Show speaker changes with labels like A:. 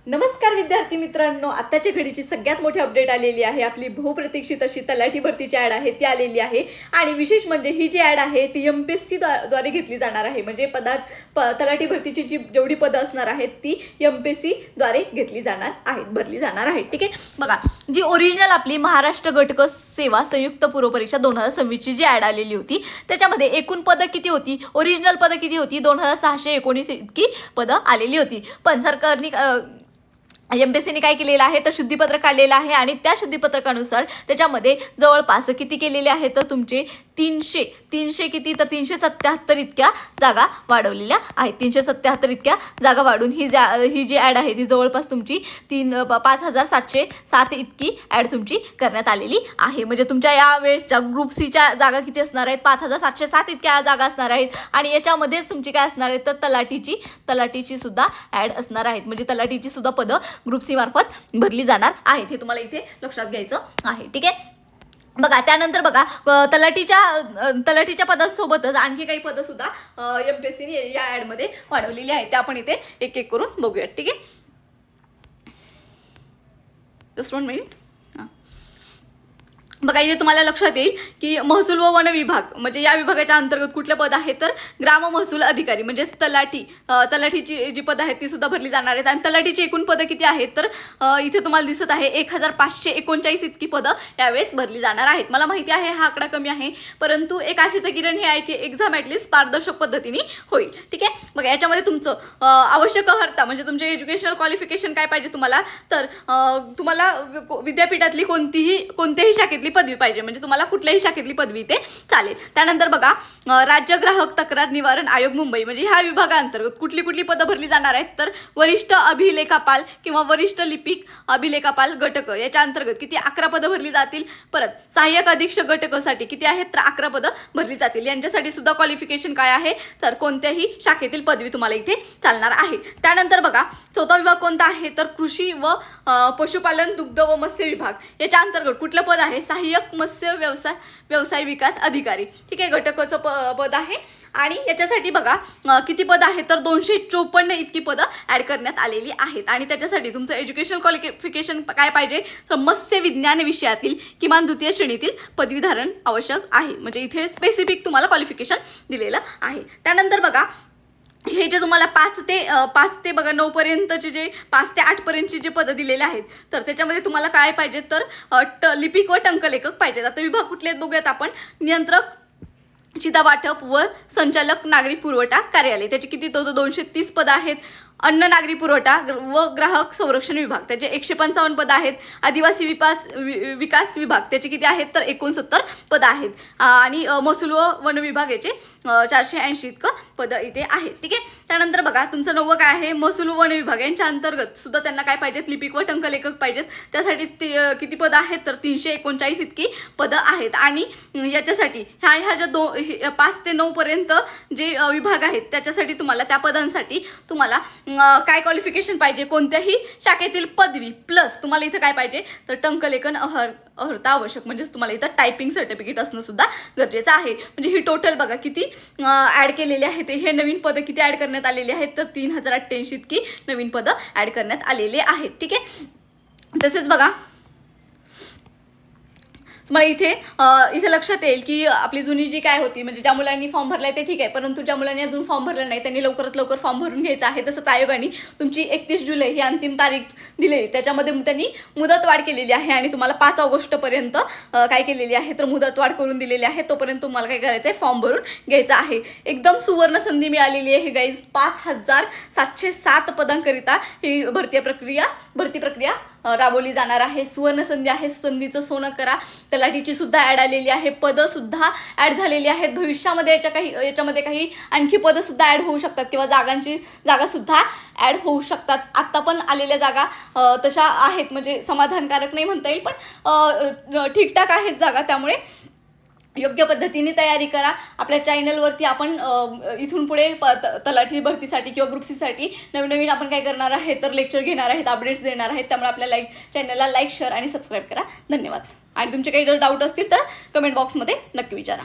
A: नमस्कार विद्यार्थी मित्रांनो, आत्ताच्या घडीची सगळ्यात मोठी अपडेट आलेली आहे. आपली बहुप्रतीक्षित अशी तलाठी भरतीची ॲड आहे ती आलेली आहे. आणि विशेष म्हणजे ही जी ॲड आहे ती MPSC द्वारे घेतली जाणार आहे. म्हणजे तलाठी भरतीची जेवढी पदं असणार आहेत ती MPSC द्वारे घेतली जाणार आहेत, भरली जाणार आहेत. ठीक आहे, बघा जी ओरिजिनल आपली महाराष्ट्र गट सेवा संयुक्त पूर्व परीक्षा 2026ची जी ॲड आलेली होती त्याच्यामध्ये एकूण पदं किती होती, ओरिजिनल पदं किती होती, 2619 इतकी पदं आलेली होती. पण सरकारने MPSCने काय केलेलं आहे तर शुद्धीपत्रक काढलेलं आहे आणि त्या शुद्धीपत्रकानुसार त्याच्यामध्ये जवळपास किती केलेले आहे तर तुमचे 300 किती तर 377 इतक्या जागा वाढवलेल्या आहेत. 377 इतक्या जागा वाढून ही जी ॲड आहे ती जवळपास तुमची 5707 इतकी ॲड तुमची करण्यात आलेली आहे. म्हणजे तुमच्या या वेळेसच्या ग्रुप सीच्या जागा किती असणार आहेत, 5707 इतक्या जागा असणार आहेत. आणि याच्यामध्येच तुमची काय असणार आहेत तर तलाठीची सुद्धा ॲड असणार आहेत. म्हणजे तलाठीची सुद्धा पदं ग्रुप सी मार्फत भरली जाणार आहेत. हे तुम्हाला इथे लक्षात घ्यायचं आहे. ठीक आहे, बघा त्यानंतर बघा तलाठीच्या पदांसोबतच आणखी काही पदं सुद्धा MPSCने या ॲडमध्ये वाढवलेली आहेत. त्या आपण इथे एक एक करून बघूयात. ठीक आहे, जस्ट 1 मिनिट. बघा इथे तुम्हाला लक्षात येईल की महसूल व वन विभाग म्हणजे या विभागाच्या अंतर्गत कुठले पद आहे तर ग्राम महसूल अधिकारी म्हणजे तलाठीची जी पदं आहेत ती सुद्धा भरली जाणार आहेत. आणि तलाठीची एकूण पदं किती आहेत तर इथे तुम्हाला दिसत आहे 1539 इतकी पदं यावेळेस भरली जाणार आहेत. मला माहिती आहे हा आकडा कमी आहे, परंतु एक आशेचं किरण हे आहे की एक्झाम ॲटलिस्ट पारदर्शक पद्धतीने होईल. ठीक आहे, बघा याच्यामध्ये तुमचं आवश्यक अर्हता म्हणजे तुमचे एज्युकेशनल क्वालिफिकेशन काय पाहिजे तुम्हाला तर तुम्हाला विद्यापीठातली कोणत्याही शाखेतली पदवी पाहिजे, म्हणजे तुम्हाला कुठल्याही शाखेतली पदवी ते चालेल. त्यानंतर बघा राज्य ग्राहक तक्रार निवारण आयोग मुंबई म्हणजे ह्या विभागाअंतर्गत कुठली पदं भरली जाणार आहेत तर वरिष्ठ अभिलेखापाल किंवा वरिष्ठ लिपिक अभिलेखापाल गटक याच्या अंतर्गत किती 11 पदं भरली जातील. परत सहाय्यक अधीक्षक गटकसाठी किती आहेत तर 11 पदं भरली जातील. यांच्यासाठी सुद्धा क्वालिफिकेशन काय आहे तर कोणत्याही शाखेतील पदवी तुम्हाला इथे चालणार आहे. त्यानंतर बघा चौथा विभाग कोणता आहे तर कृषी व पशुपालन दुग्ध व मत्स्य विभाग याच्या अंतर्गत कुठलं पद आहे सहाय्यक मत्स्य व्यवसाय विकास अधिकारी. ठीक आहे, घटकाचं पद आहे. आणि याच्यासाठी बघा किती पद आहेत तर 254 इतकी पदं ॲड करण्यात आलेली आहेत. आणि त्याच्यासाठी तुमचं एज्युकेशनल क्वालिफिकेशन काय पाहिजे तर मत्स्य विज्ञान विषयातील किमान द्वितीय श्रेणीतील पदवीधारण आवश्यक आहे. म्हणजे इथे स्पेसिफिक तुम्हाला क्वालिफिकेशन दिलेलं आहे. त्यानंतर बघा हे जे तुम्हाला 5 ते बघा 9 पर्यंतचे जे 5 ते 8 पर्यंतची जे पदं दिलेले आहेत तर त्याच्यामध्ये तुम्हाला काय पाहिजे तर लिपिक व टंकलेखक पाहिजेत. आता विभाग कुठले आहेत बघूयात आपण. नियंत्रक चिता वाटप व संचालक नागरिक पुरवठा कार्यालय त्याचे किती 230 पदं आहेत. अन्न नागरी पुरवठा व ग्राहक संरक्षण विभाग त्याचे 155 पदं आहेत. आदिवासी विकास विभाग त्याचे किती आहेत तर 69 पदं आहेत. आणि महसूल व वन विभाग याचे 480 इतकं पदं इथे आहेत. ठीक आहे, त्यानंतर बघा तुमचं 9वं काय आहे महसूल व वन विभाग यांच्या अंतर्गत सुद्धा त्यांना काय पाहिजेत लिपिक व टंकलेखक पाहिजेत. त्यासाठी किती पदं आहेत तर 339 इतकी पदं आहेत. आणि याच्यासाठी ह्या ज्या 5 ते 9 पर्यंत जे विभाग आहेत त्याच्यासाठी तुम्हाला त्या पदांसाठी तुम्हाला काय क्वालिफिकेशन पाहिजे कोणत्याही शाखेतील पदवी प्लस तुम्हाला इथं काय पाहिजे तर टंकलेखन अर्हता आवश्यक म्हणजे तुम्हाला इथं टायपिंग सर्टिफिकेट असणं सुद्धा गरजेचं आहे. म्हणजे ही टोटल बघा किती ॲड केलेली आहेत. हे नवीन पदं किती ॲड करण्यात आलेली आहेत तर 3088 इतकी नवीन पदं ॲड करण्यात आलेली आहेत. ठीक आहे, तसेच बघा तुम्हाला इथे लक्षात येईल की आपली जुनी जी काय होती म्हणजे ज्या मुलांनी फॉर्म भरलाय ते ठीक आहे, परंतु ज्या मुलांनी अजून फॉर्म भरला नाही त्यांनी लवकरात लवकर फॉर्म भरून घ्यायचा आहे. तसंच आयोगाने तुमची 31 जुलै ही अंतिम तारीख दिलेली त्याच्यामध्ये त्यांनी मुदतवाढ केलेली आहे आणि तुम्हाला 5 ऑगस्टपर्यंत काय केलेली आहे तर मुदतवाढ करून दिलेली आहे. तोपर्यंत तुम्हाला काय करायचं आहे फॉर्म भरून घ्यायचा आहे. एकदम सुवर्ण संधी मिळालेली आहे गाईज. 5707 पदांकरिता ही भरती प्रक्रिया राबवली जाणार आहे. सुवर्ण संधी आहे, संधीचं सोनं करा. तलाठीची सुद्धा ॲड आलेली आहे, पदं सुद्धा ॲड झालेली आहेत. भविष्यामध्ये याच्यामध्ये काही आणखी पदं सुद्धा ॲड होऊ शकतात किंवा जागा सुद्धा ॲड होऊ शकतात. आत्ता पण आलेल्या जागा तशा आहेत म्हणजे समाधानकारक नाही म्हणता येईल पण ठीकठाक आहेत जागा. त्यामुळे योग्य पद्धतीने तयारी करा. आपल्या चॅनलवरती आपण इथून पुढे तलाठी भरतीसाठी किंवा ग्रुप सीसाठी नवीन आपण काय करणार आहे तर लेक्चर घेणार आहेत, अपडेट्स देणार आहेत. त्यामुळे आपल्या चॅनलला लाईक शेअर आणि सबस्क्राईब करा. धन्यवाद. आणि तुमचे काही जर डाऊट असतील तर कमेंट बॉक्समध्ये नक्की विचारा.